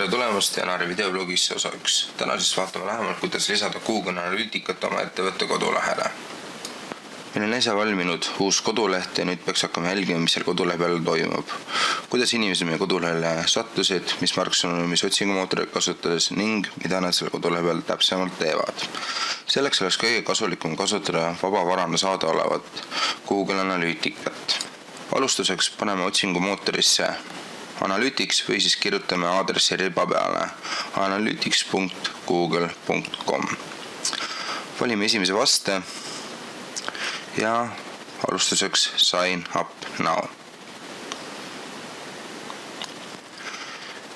tere tulemast Janari videoblogisse osa 1. Täna siis vaatame lähemalt, kuidas lisada Google Analyticat oma ettevõtte kodulehele. Meil on äsja valminud uus koduleht ja nüüd peaks hakkama jälgima, mis seal kodulehe peal toimub. Kuidas inimesed meie kodulehele sattusid, mis märksõnumis otsingumootorit kasutades ning mida nad selle kodulehe peal täpsemalt teevad. Selleks oleks kõige kasulikum kasutada vabavarana saadaolevat Google Analyticat. Alustuseks paneme otsingumootorisse Analytics või siis kirjutame aadressi riba peale analytics.google.com. Valime esimese vaste ja alustuseks sign up now.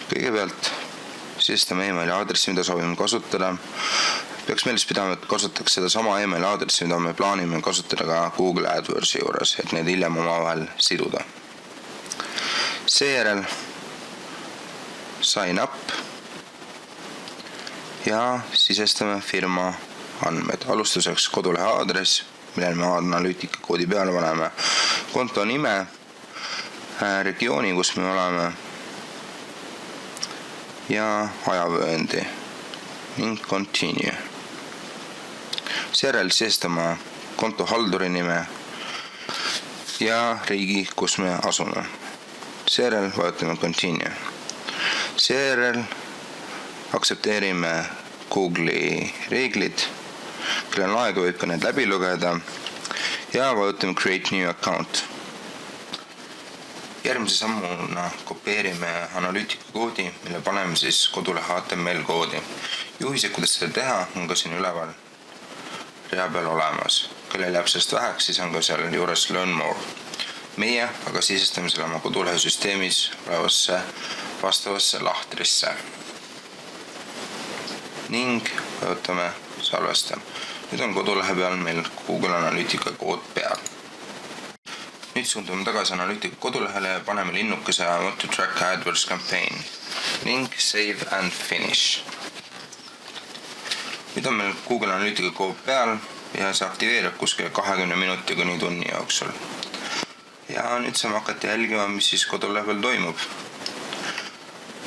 Kõigepealt sisestame emaili aadressi, mida soovime kasutada. Peaks meeles pidama, et kasutaks seda sama emaili aadressi, mida me plaanime kasutada ka Google AdWordsi juures, et need hiljem omavahel siduda. Seejärel sign up ja sisestame firma andmed. Alustuseks kodulehe aadress, millel me Analytica koodi peale paneme, konto nime, regiooni, kus me oleme ja ajavööndi ning continue. Seejärel sisestame konto halduri nime ja riigi, kus me asume. Seejärel vajutame continue. Seejärel aktsepteerime Google'i reeglid, kellel on aega, võib ka need läbi lugeda ja vajutame create new account. Järgmise sammuna kopeerime Analytica koodi, mille paneme siis kodulehe HTML koodi. Juhised, kuidas seda teha, on ka siin üleval rea peal olemas. Kellel jääb sellest väheks, siis on ka seal juures learn more. Meie aga sisestame selle oma kodulehe süsteemis olevasse vastavasse lahtrisse ning vajutame salvesta. Nüüd on kodulehe peal meil Google Analytica kood peal. Nüüd suundume tagasi Analytica kodulehele ja paneme linnukese I want to track AdWords campaign ning save and finish. Nüüd on meil Google Analytica kood peal ja see aktiveerib kuskil 20 minuti kuni tunni jooksul. Ja nüüd saame hakata jälgima, mis siis kodulehe peal toimub.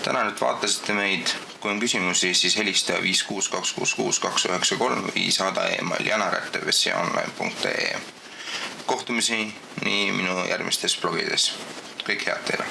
Täna nüüd vaatasite meid. Kui on küsimusi, siis helista 56266 või saada email janar@vsonline.ee. Kohtumisi nii minu järgmistes blogides. Kõik head teile!